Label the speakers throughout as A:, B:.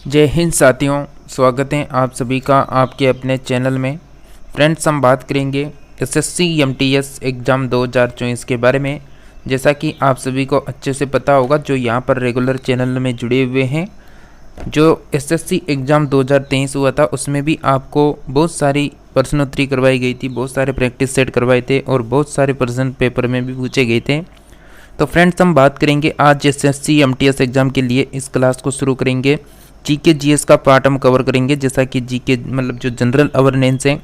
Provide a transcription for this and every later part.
A: जय हिंद साथियों, स्वागत है आप सभी का आपके अपने चैनल में। फ्रेंड्स, हम बात करेंगे एसएससी एमटीएस एग्ज़ाम 2024 के बारे में। जैसा कि आप सभी को अच्छे से पता होगा, जो यहाँ पर रेगुलर चैनल में जुड़े हुए हैं, जो एसएससी एग्ज़ाम 2023 हुआ था उसमें भी आपको बहुत सारी प्रश्नोत्तरी करवाई गई थी, बहुत सारे प्रैक्टिस सेट करवाए थे और बहुत सारे प्रश्न पेपर में भी पूछे गए थे। तो फ्रेंड्स, हम बात करेंगे आज एसएससी एमटीएस एग्ज़ाम के लिए इस क्लास को शुरू करेंगे। जीके जीएस का पार्ट हम कवर करेंगे, जैसा कि जीके मतलब जो जनरल अवेयरनेस है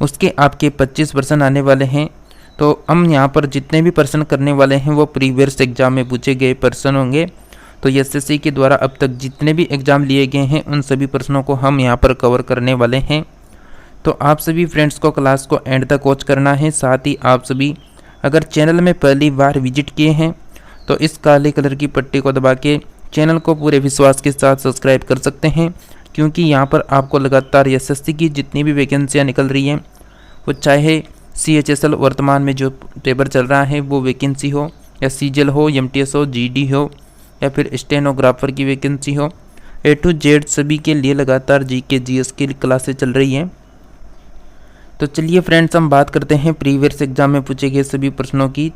A: उसके आपके 25% आने वाले हैं। तो हम यहाँ पर जितने भी प्रश्न करने वाले हैं वो प्रीवियस एग्जाम में पूछे गए प्रश्न होंगे। तो एसएससी के द्वारा अब तक जितने भी एग्ज़ाम लिए गए हैं उन सभी प्रश्नों को हम यहाँ पर कवर करने वाले हैं। तो आप सभी फ्रेंड्स को क्लास को एंड तक वॉच करना है। साथ ही आप सभी अगर चैनल में पहली बार विजिट किए हैं तो इस काले कलर की पट्टी को दबा के चैनल को पूरे विश्वास के साथ सब्सक्राइब कर सकते हैं, क्योंकि यहाँ पर आपको लगातार एसएससी की जितनी भी वैकेंसियाँ निकल रही हैं, वो चाहे सीएचएसएल वर्तमान में जो पेपर चल रहा है वो वैकेंसी हो, या सीजीएल हो, एमटीएस हो, जीडी हो, या फिर स्टेनोग्राफर की वैकेंसी हो, ए टू जेड सभी के लिए लगातार जीके जीएस की क्लासें चल रही हैं। तो चलिए फ्रेंड्स, हम बात करते हैं प्रीवियस एग्जाम में पूछे गए सभी प्रश्नों की।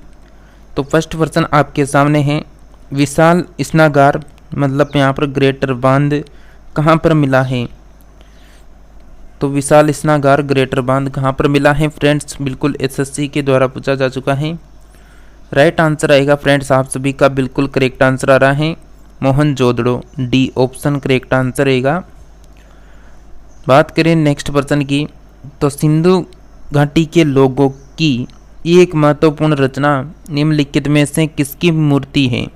A: तो फर्स्ट प्रश्न आपके सामने है, विशाल स्नागार मतलब यहाँ पर ग्रेटर बांध कहाँ पर मिला है। तो विशाल स्नागार ग्रेटर बांध कहाँ पर मिला है फ्रेंड्स, बिल्कुल एसएससी के द्वारा पूछा जा चुका है। राइट आंसर आएगा फ्रेंड्स, आप सभी का बिल्कुल करेक्ट आंसर आ रहा है Mohenjodaro, D option correct answer रहेगा। बात करें नेक्स्ट प्रश्न की, तो सिंधु घाटी के लोगों की एक महत्वपूर्ण रचना निम्नलिखित में से किसकी मूर्ति है।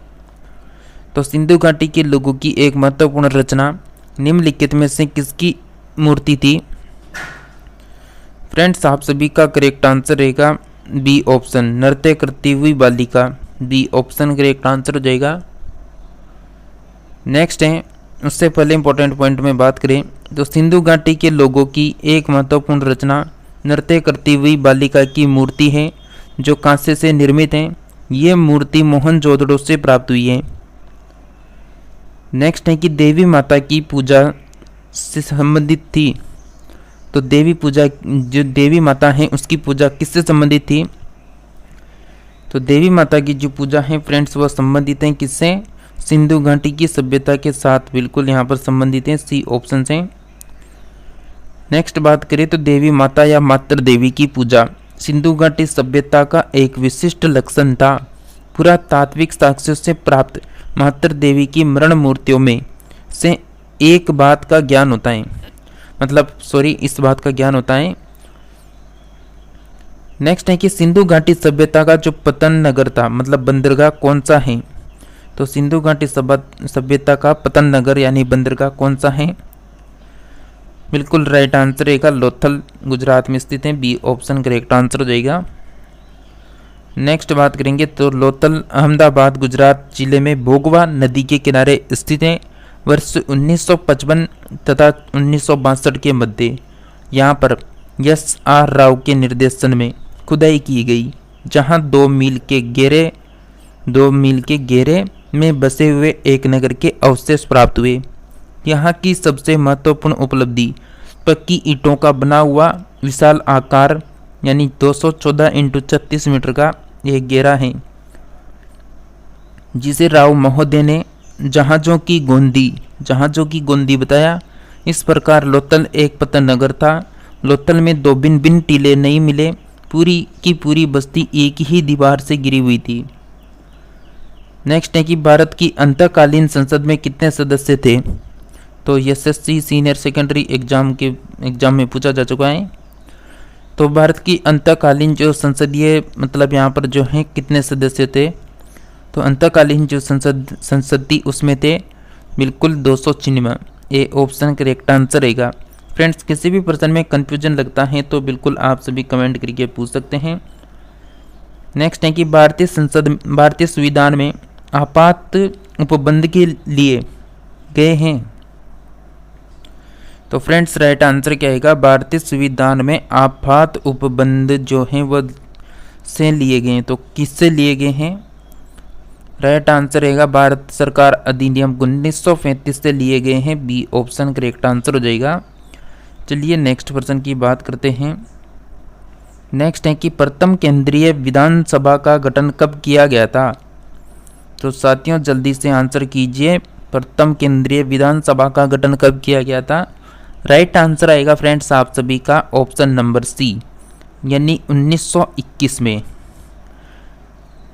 A: तो सिंधु घाटी के लोगों की एक महत्वपूर्ण रचना निम्नलिखित में से किसकी मूर्ति थी। फ्रेंड्स, आप सभी का करेक्ट आंसर रहेगा बी ऑप्शन, नृत्य करती हुई बालिका, बी ऑप्शन करेक्ट आंसर हो जाएगा। नेक्स्ट है, उससे पहले इंपॉर्टेंट पॉइंट में बात करें तो सिंधु घाटी के लोगों की एक महत्वपूर्ण रचना नृत्य करती हुई बालिका की मूर्ति है, जो कांसे से निर्मित है। ये मूर्ति मोहनजोदड़ो से प्राप्त हुई है। नेक्स्ट है कि देवी माता की पूजा से संबंधित थी। तो देवी पूजा, जो देवी माता है उसकी पूजा किससे संबंधित थी। तो देवी माता की जो पूजा है फ्रेंड्स वह संबंधित है किससे, सिंधु घाटी की सभ्यता के साथ, बिल्कुल यहाँ पर संबंधित है, सी ऑप्शन से। नेक्स्ट बात करें तो देवी माता या मातृ देवी की पूजा सिंधु घाटी सभ्यता का एक विशिष्ट लक्षण था। पुरातात्विक साक्ष्यों से प्राप्त मातृ देवी की मरण मूर्तियों में से एक बात का ज्ञान होता है, इस बात का ज्ञान होता है। नेक्स्ट है कि सिंधु घाटी सभ्यता का जो पतन नगर था मतलब बंदरगाह कौन सा है। तो सिंधु घाटी सभ्यता का पतन नगर यानी बंदरगाह कौन सा है, बिल्कुल राइट आंसर रहेगा लोथल, गुजरात में स्थित है, बी ऑप्शन करेक्ट आंसर हो जाएगा। नेक्स्ट बात करेंगे तो लोथल अहमदाबाद गुजरात जिले में भोगवा नदी के किनारे स्थित है। वर्ष 1955 तथा 1962 के मध्य यहाँ पर एस.आर. राव के निर्देशन में खुदाई की गई, जहाँ 2 मील के घेरे में बसे हुए एक नगर के अवशेष प्राप्त हुए। यहाँ की सबसे महत्वपूर्ण उपलब्धि पक्की ईंटों का बना हुआ विशाल आकार यानी 214 × 36 मीटर का यह घेरा है, जिसे राव महोदय ने जहाजों की गोंदी बताया। इस प्रकार लोथल एक पतन नगर था। लोथल में 2 भिन्न भिन्न टीले नहीं मिले, पूरी की पूरी बस्ती एक ही दीवार से घिरी हुई थी। नेक्स्ट है कि भारत की अंतकालीन संसद में कितने सदस्य थे। तो एसएससी सीनियर सेकेंडरी एग्जाम में पूछा जा चुका है। तो भारत की अंतकालीन जो संसदीय यहाँ पर जो है कितने सदस्य थे। तो अंतकालीन जो संसद थी उसमें थे बिल्कुल 296, ए ऑप्शन करेक्ट आंसर रहेगा। फ्रेंड्स, किसी भी प्रश्न में कंफ्यूजन लगता है तो बिल्कुल आप सभी कमेंट करके पूछ सकते हैं। नेक्स्ट है कि भारतीय संविधान में आपात उपबंध के लिए गए हैं। तो फ्रेंड्स, राइट आंसर क्या आएगा, भारतीय संविधान में आपात उपबंध जो हैं वह से लिए गए हैं। तो किससे लिए गए हैं, राइट आंसर रहेगा भारत सरकार अधिनियम 1935 से लिए गए हैं, बी ऑप्शन करेक्ट आंसर हो जाएगा। चलिए नेक्स्ट प्रश्न की बात करते हैं। नेक्स्ट है कि प्रथम केंद्रीय विधानसभा का गठन कब किया गया था? तो साथियों जल्दी से आंसर कीजिए, प्रथम केंद्रीय विधानसभा का गठन कब किया गया था? राइट आंसर आएगा फ्रेंड्स आप सभी का ऑप्शन नंबर सी, यानी 1921 में।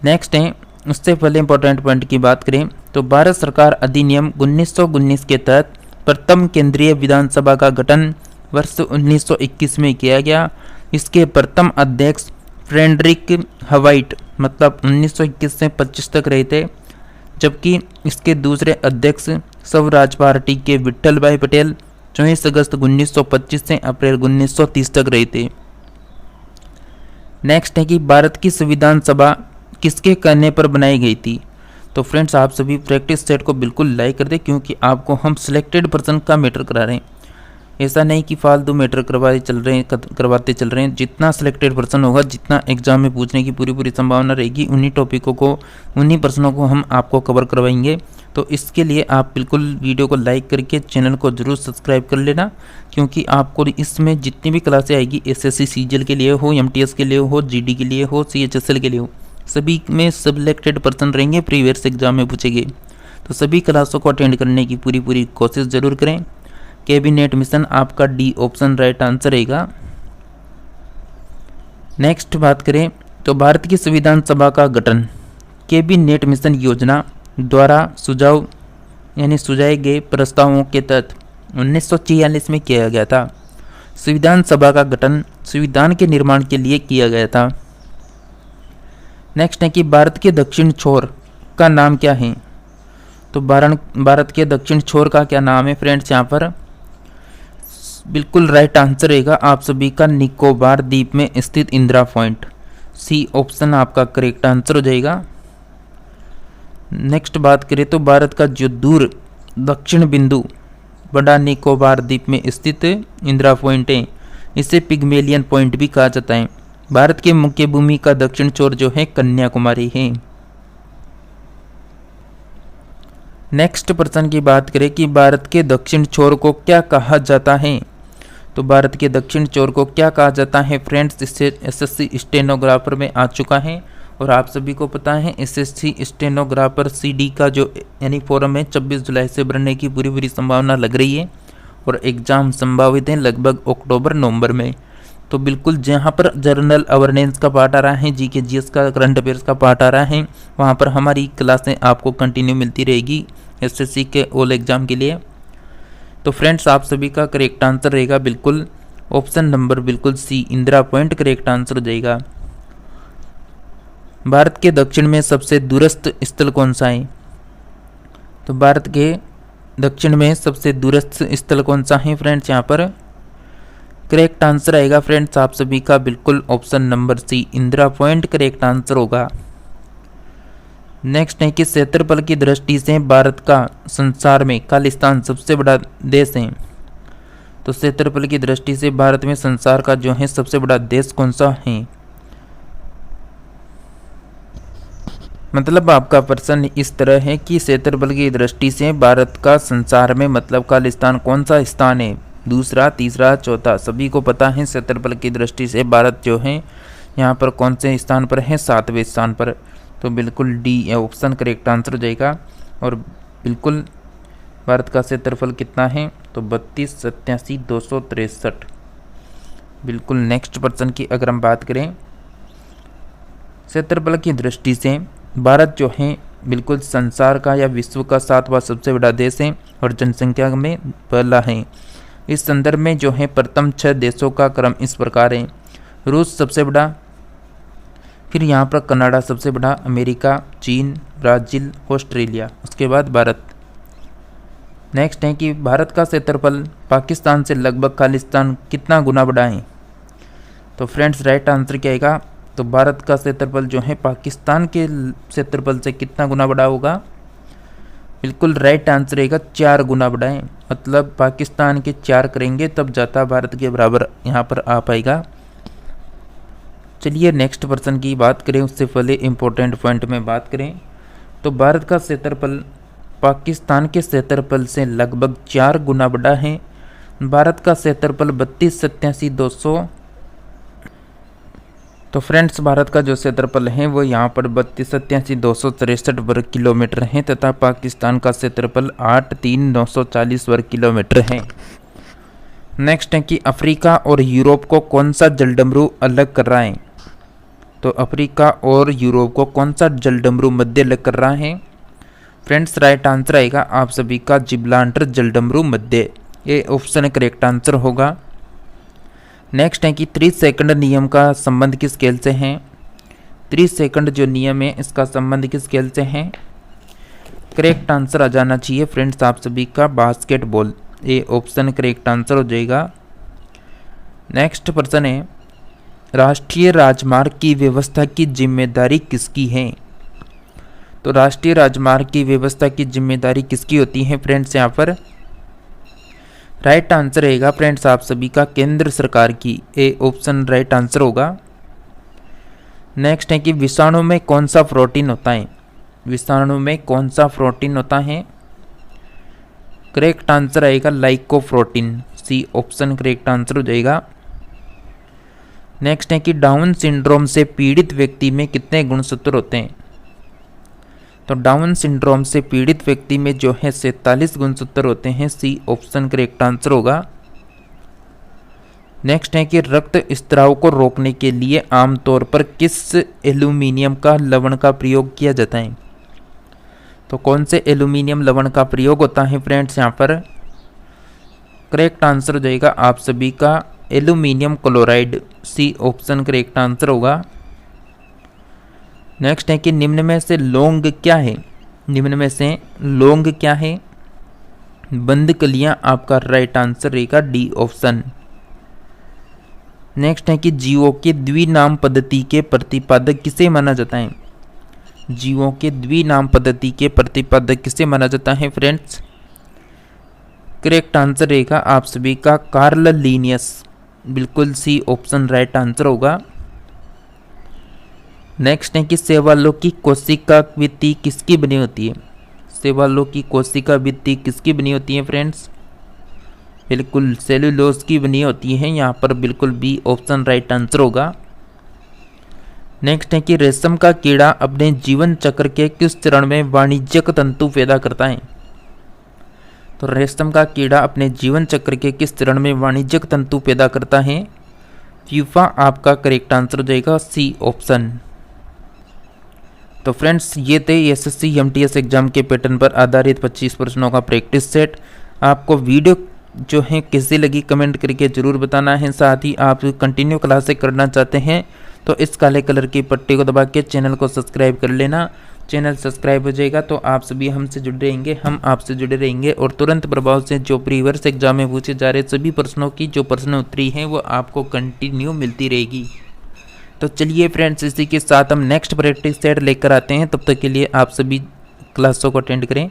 A: नेक्स्ट है, उससे पहले इंपॉर्टेंट पॉइंट की बात करें तो भारत सरकार अधिनियम 1919 के तहत प्रथम केंद्रीय विधानसभा का गठन वर्ष 1921 में किया गया। इसके प्रथम अध्यक्ष फ्रेडरिक हवाइट मतलब 1921 से 25 तक रहे थे, जबकि इसके दूसरे अध्यक्ष स्वराज पार्टी के विट्ठल भाई पटेल 24 अगस्त 1925 से अप्रैल 1930 तक रहे थे। नेक्स्ट है कि भारत की संविधान सभा किसके कहने पर बनाई गई थी? तो फ्रेंड्स आप सभी प्रैक्टिस सेट को बिल्कुल लाइक कर दें, क्योंकि आपको हम सिलेक्टेड पर्सन का मैटर करा रहे हैं। ऐसा नहीं कि फालतू मैटर करवाते चल रहे हैं। जितना सिलेक्टेड पर्सन होगा, जितना एग्जाम में पूछने की पूरी संभावना रहेगी, उन्हीं टॉपिकों को, उन्हीं प्रश्नों को हम आपको कवर करवाएंगे। तो इसके लिए आप बिल्कुल वीडियो को लाइक करके चैनल को जरूर सब्सक्राइब कर लेना, क्योंकि आपको इसमें जितनी भी क्लासें आएगी, एसएससी सीजीएल के लिए हो, एमटीएस के लिए हो, जीडी के लिए हो, सीएचएसएल के लिए हो, सभी में सिलेक्टेड पर्सन रहेंगे, प्रीवियस एग्जाम में पूछेंगे। तो सभी क्लासों को अटेंड करने की पूरी कोशिश जरूर करें। कैबिनेट मिशन आपका डी ऑप्शन राइट आंसर रहेगा। नेक्स्ट बात करें तो भारत की संविधान सभा का गठन कैबिनेट मिशन योजना द्वारा सुझाए गए प्रस्तावों के तहत 1946 में किया गया था। संविधान सभा का गठन संविधान के निर्माण के लिए किया गया था। नेक्स्ट है कि भारत के दक्षिण छोर का नाम क्या है? तो भारत के दक्षिण छोर का क्या नाम है फ्रेंड्स? यहाँ पर बिल्कुल राइट आंसर रहेगा आप सभी का निकोबार द्वीप में स्थित इंदिरा पॉइंट, सी ऑप्शन आपका करेक्ट आंसर हो जाएगा। नेक्स्ट बात करें तो भारत का जो दूर दक्षिण बिंदु बड़ा निकोबार द्वीप में स्थित इंदिरा पॉइंट है, इसे पिग्मेलियन पॉइंट भी कहा जाता है। भारत के मुख्य भूमि का दक्षिण छोर जो है कन्याकुमारी है। नेक्स्ट प्रश्न की बात करें कि भारत के दक्षिण छोर को क्या कहा जाता है? तो भारत के दक्षिण छोर को क्या कहा जाता है फ्रेंड्स? इससे एसएससी स्टेनोग्राफर में आ चुका है और आप सभी को पता है एसएससी स्टेनोग्राफर सीडी का जो यानी फॉर्म है 26 जुलाई से भरने की पूरी संभावना लग रही है और एग्जाम संभावित है लगभग अक्टूबर नवंबर में। तो बिल्कुल जहाँ पर जनरल अवेयरनेस का पार्ट आ रहा है, जीके जीएस का, करंट अफेयर्स का पार्ट आ रहा है, वहाँ पर हमारी क्लासें आपको कंटिन्यू मिलती रहेगी एसएससी के ऑल एग्जाम के लिए। तो फ्रेंड्स आप सभी का करेक्ट आंसर रहेगा बिल्कुल ऑप्शन नंबर बिल्कुल सी, इंदिरा पॉइंट करेक्ट आंसर हो जाएगा। भारत के दक्षिण में सबसे दूरस्थ स्थल कौन सा है? तो भारत के दक्षिण में सबसे दूरस्थ स्थल कौन सा है फ्रेंड्स? यहाँ पर करेक्ट आंसर आएगा फ्रेंड्स आप सभी का बिल्कुल ऑप्शन नंबर सी, इंदिरा पॉइंट करेक्ट आंसर होगा। नेक्स्ट है कि क्षेत्रफल की दृष्टि से भारत का संसार में खालिस्तान सबसे बड़ा देश है। तो क्षेत्रफल की दृष्टि से भारत में संसार का जो है सबसे बड़ा देश कौन सा है? मतलब आपका प्रश्न इस तरह है कि क्षेत्रफल की दृष्टि से भारत का संसार में मतलब खालिस्तान कौन सा स्थान है? दूसरा, तीसरा, चौथा? सभी को पता है क्षेत्रफल की दृष्टि से भारत जो है यहाँ पर कौन से स्थान पर है? 7वें स्थान पर। तो बिल्कुल डी ऑप्शन करेक्ट आंसर हो जाएगा। और बिल्कुल भारत का क्षेत्रफल कितना है? तो 32,87,263। बिल्कुल नेक्स्ट पर्सन की अगर हम बात करें, क्षेत्रफल की दृष्टि से भारत जो है बिल्कुल संसार का या विश्व का 7वां सबसे बड़ा देश है और जनसंख्या में पहला है। इस संदर्भ में जो है प्रथम 6 देशों का क्रम इस प्रकार है: रूस सबसे बड़ा, फिर यहाँ पर कनाडा सबसे बड़ा, अमेरिका, चीन, ब्राज़ील, ऑस्ट्रेलिया, उसके बाद भारत। नेक्स्ट है कि भारत का क्षेत्रफल पाकिस्तान से लगभग खालिस्तान कितना गुना बड़ा है? तो फ्रेंड्स राइट आंसर क्या आएगा? तो भारत का क्षेत्रफल जो है पाकिस्तान के क्षेत्रफल से कितना गुना बड़ा होगा? बिल्कुल राइट आंसर रहेगा 4 गुना बड़ा है। मतलब पाकिस्तान के 4 करेंगे तब जाता भारत के बराबर यहाँ पर आ पाएगा। चलिए नेक्स्ट पर्सन की बात करें उससे पहले इम्पोर्टेंट पॉइंट में बात करें तो भारत का क्षेत्रफल पाकिस्तान के क्षेत्रफल से लगभग 4 गुना बड़ा है। भारत का क्षेत्रफल 32,87,200। तो फ्रेंड्स, भारत का जो क्षेत्रफल है वो यहाँ पर 32,87,263 वर्ग किलोमीटर है तथा पाकिस्तान का क्षेत्रफल 8,3,940 वर्ग किलोमीटर है। नेक्स्ट है कि अफ्रीका और यूरोप को कौन सा जलडमरू अलग कर रहा है। तो अफ्रीका और यूरोप को कौन सा जलडमरू मध्य अलग कर रहा है। फ्रेंड्स, राइट आंसर आएगा आप सभी का जिब्राल्टर जलडमरू मध्य, ये ऑप्शन करेक्ट आंसर होगा। नेक्स्ट है कि 30 सेकंड नियम का संबंध किस खेल से है। 30 सेकंड जो नियम है इसका संबंध किस खेल से है। करेक्ट आंसर आ जाना चाहिए फ्रेंड्स आप सभी का बास्केटबॉल, ये ऑप्शन करेक्ट आंसर हो जाएगा। नेक्स्ट प्रश्न है, राष्ट्रीय राजमार्ग की व्यवस्था की जिम्मेदारी किसकी है। तो राष्ट्रीय राजमार्ग की व्यवस्था की जिम्मेदारी किसकी होती है फ्रेंड्स। यहाँ पर राइट आंसर रहेगा फ्रेंड्स आप सभी का केंद्र सरकार की, ए ऑप्शन राइट आंसर होगा। नेक्स्ट है कि विषाणु में कौन सा प्रोटीन होता है। विषाणु में कौन सा प्रोटीन होता है। करेक्ट आंसर आएगा लाइकोप्रोटीन, सी ऑप्शन करेक्ट आंसर हो जाएगा। नेक्स्ट है कि डाउन सिंड्रोम से पीड़ित व्यक्ति में कितने गुणसूत्र होते हैं। तो डाउन सिंड्रोम से पीड़ित व्यक्ति में जो है 47 गुणसूत्र होते हैं, सी ऑप्शन करेक्ट आंसर होगा। नेक्स्ट है कि रक्त स्त्राव को रोकने के लिए आमतौर पर किस एल्यूमिनियम का लवण का प्रयोग किया जाता है। तो कौन से एल्यूमिनियम लवण का प्रयोग होता है फ्रेंड्स। यहाँ पर करेक्ट आंसर हो जाएगा आप सभी का aluminium chloride, C option correct answer होगा। नेक्स्ट है कि निम्न में से लौंग क्या है। निम्न में से लौंग क्या है। बंद कलियां आपका राइट आंसर रहेगा, डी ऑप्शन। नेक्स्ट है कि जीवों के द्विनाम पद्धति के प्रतिपादक किसे माना जाता है। जीवों के द्विनाम पद्धति के प्रतिपादक किसे माना जाता है फ्रेंड्स। करेक्ट आंसर रहेगा आप सभी का कार्ल लिनियस, बिल्कुल सी ऑप्शन राइट आंसर होगा। नेक्स्ट है कि शैवालों की कोशिका भित्ति किसकी बनी होती है। शैवालों की कोशिका भित्ति किसकी बनी होती है फ्रेंड्स। बिल्कुल सेलुलोज की बनी होती है, यहाँ पर बिल्कुल बी ऑप्शन राइट आंसर होगा। नेक्स्ट है कि रेशम का कीड़ा अपने जीवन चक्र के किस चरण में वाणिज्यिक तंतु पैदा करता है। तो रेशम का कीड़ा अपने जीवन चक्र के किस चरण में वाणिज्यिक तंतु पैदा करता है। प्यूपा आपका करेक्ट आंसर हो जाएगा, सी ऑप्शन। तो फ्रेंड्स, ये थे एसएससी एमटीएस एग्जाम के पैटर्न पर आधारित 25 प्रश्नों का प्रैक्टिस सेट। आपको वीडियो जो है कैसी लगी कमेंट करके ज़रूर बताना है। साथ ही आप कंटिन्यू क्लासें करना चाहते हैं तो इस काले कलर की पट्टी को दबा के चैनल को सब्सक्राइब कर लेना। चैनल सब्सक्राइब हो जाएगा तो आप सभी हमसे जुड़े रहेंगे, हम आपसे जुड़े रहेंगे और तुरंत प्रभाव से जो प्रीवियस एग्जाम में पूछे जा रहे सभी प्रश्नों की जो प्रश्न उत्तरी हैं वो आपको कंटिन्यू मिलती रहेगी। तो चलिए फ्रेंड्स, इसी के साथ हम नेक्स्ट प्रैक्टिस सेट लेकर आते हैं। तब तक के लिए आप सभी क्लासों को अटेंड करें।